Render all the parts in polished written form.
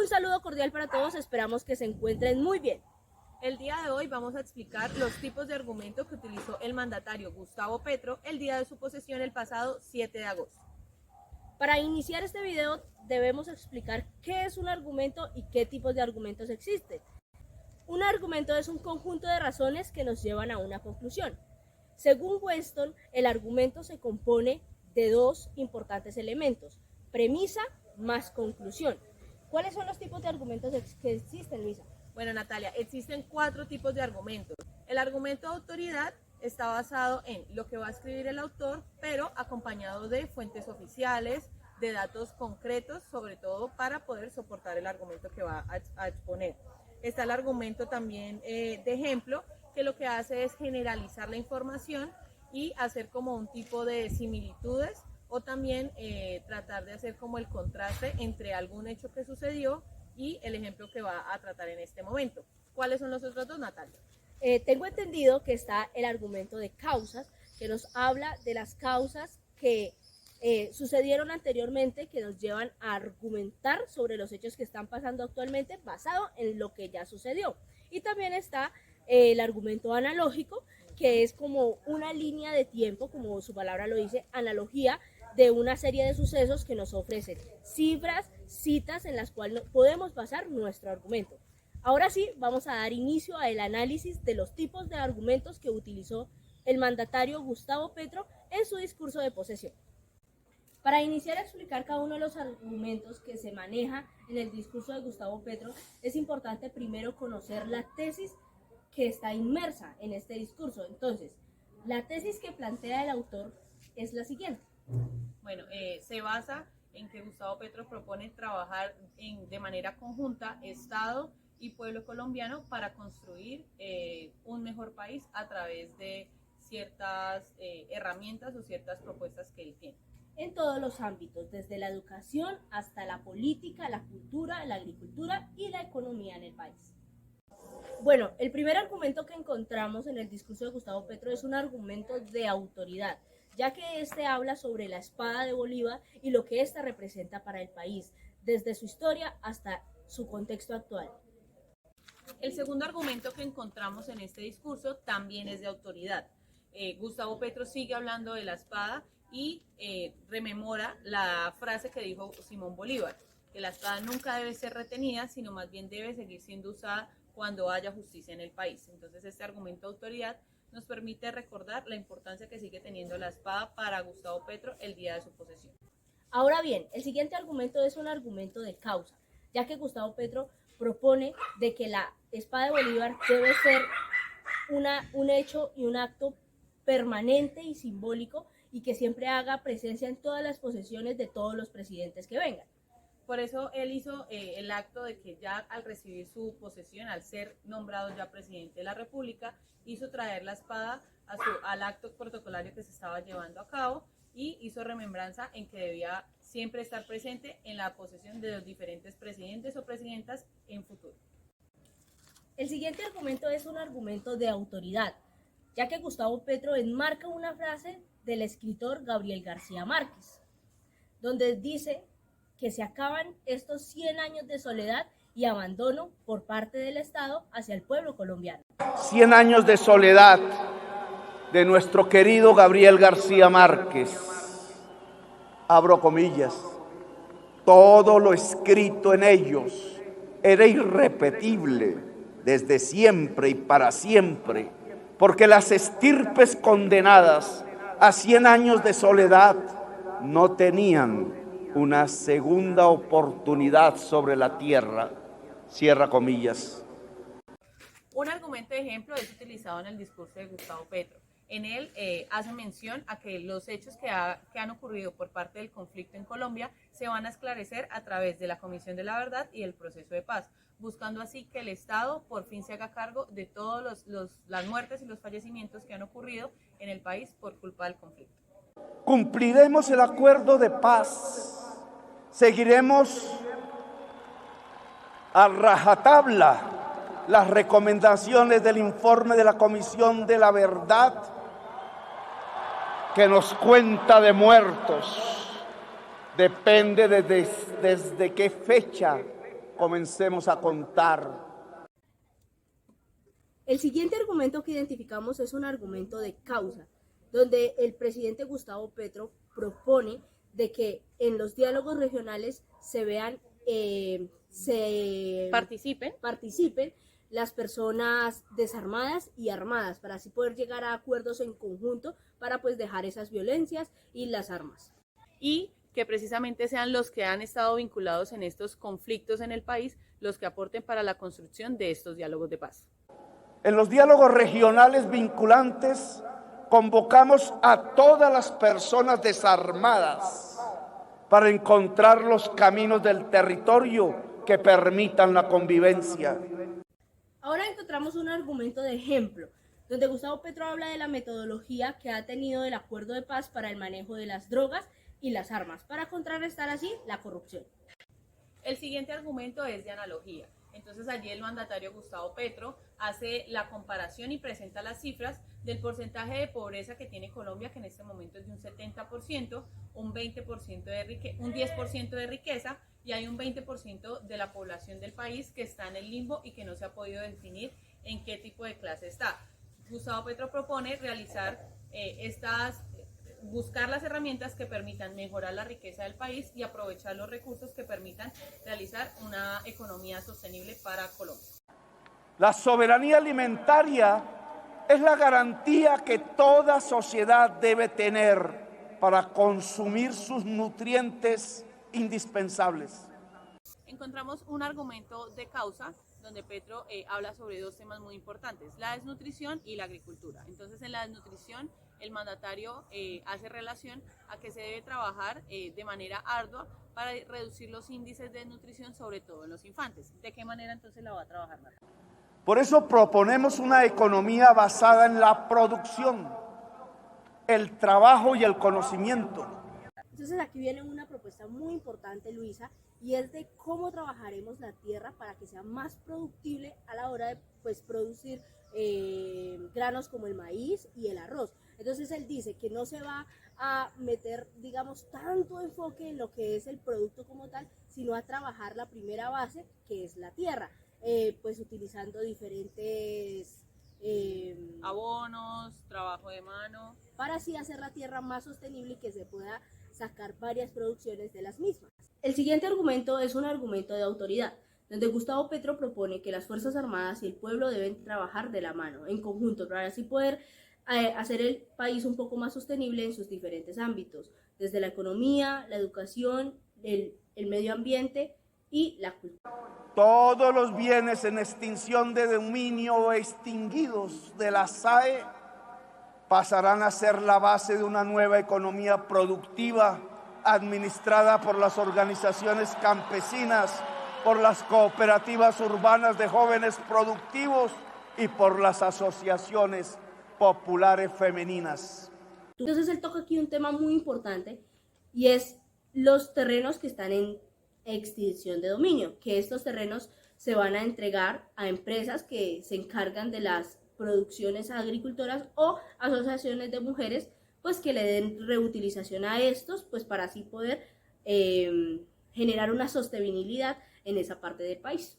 Un saludo cordial para todos, esperamos que se encuentren muy bien. El día de hoy vamos a explicar los tipos de argumento que utilizó el mandatario Gustavo Petro el día de su posesión el pasado 7 de agosto. Para iniciar este video debemos explicar qué es un argumento y qué tipos de argumentos existen. Un argumento es un conjunto de razones que nos llevan a una conclusión. Según Weston, el argumento se compone de dos importantes elementos: premisa más conclusión. ¿Cuáles son los tipos de argumentos que existen, Luisa? Bueno, Natalia, existen 4 tipos de argumentos. El argumento de autoridad está basado en lo que va a escribir el autor, pero acompañado de fuentes oficiales, de datos concretos, sobre todo para poder soportar el argumento que va a exponer. Está el argumento también de ejemplo, que lo que hace es generalizar la información y hacer como un tipo de similitudes, o también tratar de hacer como el contraste entre algún hecho que sucedió y el ejemplo que va a tratar en este momento. ¿Cuáles son los otros dos, Natalia? Tengo entendido que está el argumento de causas, que nos habla de las causas que sucedieron anteriormente, que nos llevan a argumentar sobre los hechos que están pasando actualmente basado en lo que ya sucedió. Y también está el argumento analógico, que es como una línea de tiempo, como su palabra lo dice, analogía de una serie de sucesos que nos ofrecen cifras, citas en las cuales podemos basar nuestro argumento. Ahora sí, vamos a dar inicio al análisis de los tipos de argumentos que utilizó el mandatario Gustavo Petro en su discurso de posesión. Para iniciar a explicar cada uno de los argumentos que se maneja en el discurso de Gustavo Petro, es importante primero conocer la tesis que está inmersa en este discurso. Entonces, la tesis que plantea el autor es la siguiente. Bueno, se basa en que Gustavo Petro propone trabajar de manera conjunta Estado y pueblo colombiano para construir un mejor país a través de ciertas herramientas o ciertas propuestas que él tiene. En todos los ámbitos, desde la educación hasta la política, la cultura, la agricultura y la economía en el país. Bueno, el primer argumento que encontramos en el discurso de Gustavo Petro es un argumento de autoridad, ya que este habla sobre la espada de Bolívar y lo que ésta representa para el país, desde su historia hasta su contexto actual. El segundo argumento que encontramos en este discurso también es de autoridad. Gustavo Petro sigue hablando de la espada y rememora la frase que dijo Simón Bolívar, que la espada nunca debe ser retenida, sino más bien debe seguir siendo usada cuando haya justicia en el país. Entonces, este argumento de autoridad nos permite recordar la importancia que sigue teniendo la espada para Gustavo Petro el día de su posesión. Ahora bien, el siguiente argumento es un argumento de causa, ya que Gustavo Petro propone de que la espada de Bolívar debe ser un hecho y un acto permanente y simbólico, y que siempre haga presencia en todas las posesiones de todos los presidentes que vengan. Por eso él hizo el acto de que ya al recibir su posesión, al ser nombrado ya presidente de la República, hizo traer la espada al acto protocolario que se estaba llevando a cabo y hizo remembranza en que debía siempre estar presente en la posesión de los diferentes presidentes o presidentas en futuro. El siguiente argumento es un argumento de autoridad, ya que Gustavo Petro enmarca una frase del escritor Gabriel García Márquez, donde dice que se acaban estos 100 años de soledad y abandono por parte del Estado hacia el pueblo colombiano. 100 años de soledad de nuestro querido Gabriel García Márquez. Abro comillas. Todo lo escrito en ellos era irrepetible desde siempre y para siempre, porque las estirpes condenadas a 100 años de soledad no tenían una segunda oportunidad sobre la tierra. Cierra comillas. Un argumento de ejemplo es utilizado en el discurso de Gustavo Petro. En él hace mención a que los hechos que han ocurrido por parte del conflicto en Colombia se van a esclarecer a través de la Comisión de la Verdad y el proceso de paz, buscando así que el Estado por fin se haga cargo de todas las muertes y los fallecimientos que han ocurrido en el país por culpa del conflicto. Cumpliremos el acuerdo de paz, seguiremos a rajatabla las recomendaciones del informe de la Comisión de la Verdad, que nos cuenta de muertos. Depende desde qué fecha comencemos a contar. El siguiente argumento que identificamos es un argumento de causa, donde el presidente Gustavo Petro propone de que en los diálogos regionales se vean, participen las personas desarmadas y armadas, para así poder llegar a acuerdos en conjunto para pues dejar esas violencias y las armas. Y que precisamente sean los que han estado vinculados en estos conflictos en el país los que aporten para la construcción de estos diálogos de paz. En los diálogos regionales vinculantes convocamos a todas las personas desarmadas para encontrar los caminos del territorio que permitan la convivencia. Ahora encontramos un argumento de ejemplo, donde Gustavo Petro habla de la metodología que ha tenido el acuerdo de paz para el manejo de las drogas y las armas, para contrarrestar así la corrupción. El siguiente argumento es de analogía. Entonces allí el mandatario Gustavo Petro hace la comparación y presenta las cifras del porcentaje de pobreza que tiene Colombia, que en este momento es de un 70%, un 10% de riqueza, y hay un 20% de la población del país que está en el limbo y que no se ha podido definir en qué tipo de clase está. Gustavo Petro propone realizar buscar las herramientas que permitan mejorar la riqueza del país y aprovechar los recursos que permitan realizar una economía sostenible para Colombia. La soberanía alimentaria es la garantía que toda sociedad debe tener para consumir sus nutrientes indispensables. Encontramos un argumento de causa donde Petro habla sobre dos temas muy importantes, la desnutrición y la agricultura. Entonces en la desnutrición el mandatario hace relación a que se debe trabajar de manera ardua para reducir los índices de desnutrición, sobre todo en los infantes. ¿De qué manera entonces la va a trabajar, Marta? Por eso proponemos una economía basada en la producción, el trabajo y el conocimiento. Entonces aquí viene una propuesta muy importante, Luisa, y es de cómo trabajaremos la tierra para que sea más productible a la hora de pues, producir granos como el maíz y el arroz. Entonces él dice que no se va a meter, digamos, tanto enfoque en lo que es el producto como tal, sino a trabajar la primera base, que es la tierra, pues utilizando diferentes abonos, trabajo de mano, para así hacer la tierra más sostenible y que se pueda sacar varias producciones de las mismas. El siguiente argumento es un argumento de autoridad, donde Gustavo Petro propone que las Fuerzas Armadas y el pueblo deben trabajar de la mano, en conjunto, para así poder hacer el país un poco más sostenible en sus diferentes ámbitos, desde la economía, la educación, el medio ambiente y la cultura. Todos los bienes en extinción de dominio o extinguidos de la SAE pasarán a ser la base de una nueva economía productiva administrada por las organizaciones campesinas, por las cooperativas urbanas de jóvenes productivos y por las asociaciones populares femeninas. Entonces él toca aquí un tema muy importante y es los terrenos que están en extinción de dominio, que estos terrenos se van a entregar a empresas que se encargan de las producciones agricultoras o asociaciones de mujeres, pues que le den reutilización a estos, pues para así poder generar una sostenibilidad en esa parte del país.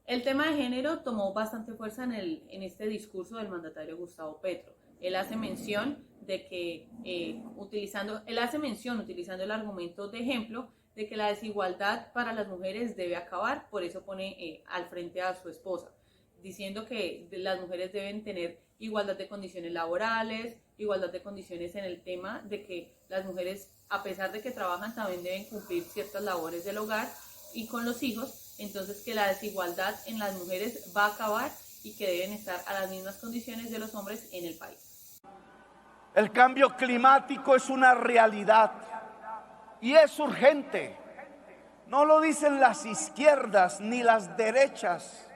El tema de género tomó bastante fuerza en este discurso del mandatario Gustavo Petro. Él hace mención de que utilizando el argumento de ejemplo de que la desigualdad para las mujeres debe acabar, por eso pone al frente a su esposa, diciendo que las mujeres deben tener igualdad de condiciones laborales, igualdad de condiciones en el tema de que las mujeres, a pesar de que trabajan, también deben cumplir ciertas labores del hogar y con los hijos, entonces que la desigualdad en las mujeres va a acabar y que deben estar a las mismas condiciones de los hombres en el país. El cambio climático es una realidad y es urgente. No lo dicen las izquierdas ni las derechas,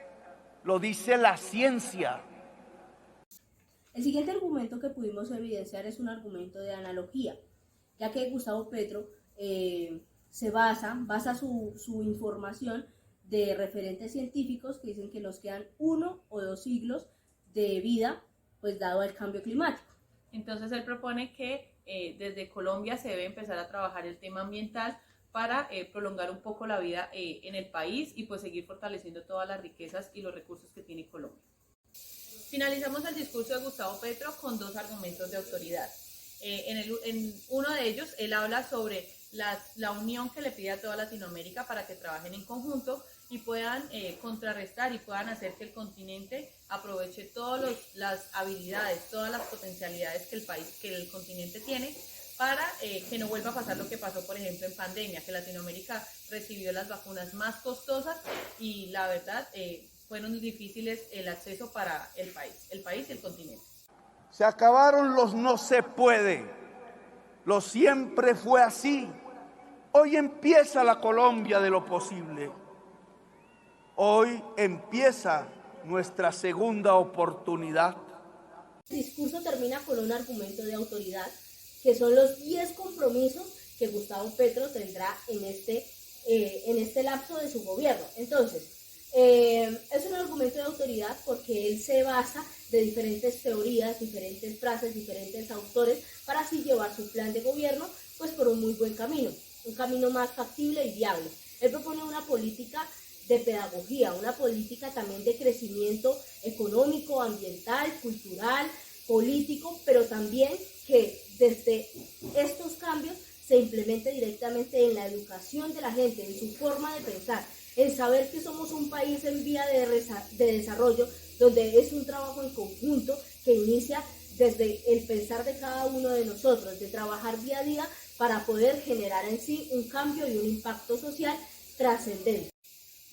lo dice la ciencia. El siguiente argumento que pudimos evidenciar es un argumento de analogía, ya que Gustavo Petro se basa su información de referentes científicos que dicen que nos quedan 1 o 2 siglos de vida, pues dado el cambio climático. Entonces él propone que desde Colombia se debe empezar a trabajar el tema ambiental para prolongar un poco la vida en el país y pues seguir fortaleciendo todas las riquezas y los recursos que tiene Colombia. Finalizamos el discurso de Gustavo Petro con 2 argumentos de autoridad. En uno de ellos, él habla sobre la unión que le pide a toda Latinoamérica para que trabajen en conjunto y puedan contrarrestar y puedan hacer que el continente aproveche todas las habilidades, todas las potencialidades que el continente tiene para que no vuelva a pasar lo que pasó, por ejemplo, en pandemia, que Latinoamérica recibió las vacunas más costosas y la verdad fueron difíciles el acceso para el país y el continente. Se acabaron los no se puede, lo siempre fue así. Hoy empieza la Colombia de lo posible. Hoy empieza nuestra segunda oportunidad. El discurso termina con un argumento de autoridad, que son los 10 compromisos que Gustavo Petro tendrá en este lapso de su gobierno. Entonces, es un argumento de autoridad porque él se basa de diferentes teorías, diferentes frases, diferentes autores, para así llevar su plan de gobierno pues por un muy buen camino, un camino más factible y viable. Él propone una política de pedagogía, una política también de crecimiento económico, ambiental, cultural, político, pero también que desde estos cambios se implemente directamente en la educación de la gente, en su forma de pensar, en saber que somos un país en vía de desarrollo, donde es un trabajo en conjunto que inicia desde el pensar de cada uno de nosotros, de trabajar día a día para poder generar en sí un cambio y un impacto social trascendente.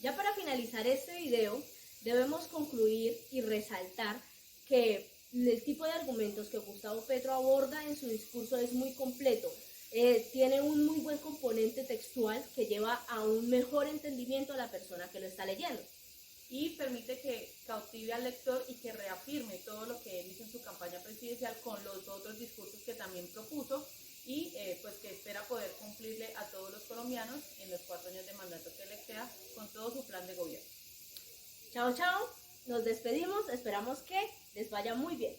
Ya para finalizar este video, debemos concluir y resaltar que el tipo de argumentos que Gustavo Petro aborda en su discurso es muy completo. Tiene un muy buen componente textual que lleva a un mejor entendimiento a la persona que lo está leyendo. Y permite que cautive al lector y que reafirme todo lo que él hizo en su campaña presidencial con los otros discursos que también propuso y pues que espera poder cumplirle a todos los colombianos en los 4 años de mandato que le queda con todo su plan de gobierno. Chao, chao, nos despedimos, esperamos que les vaya muy bien.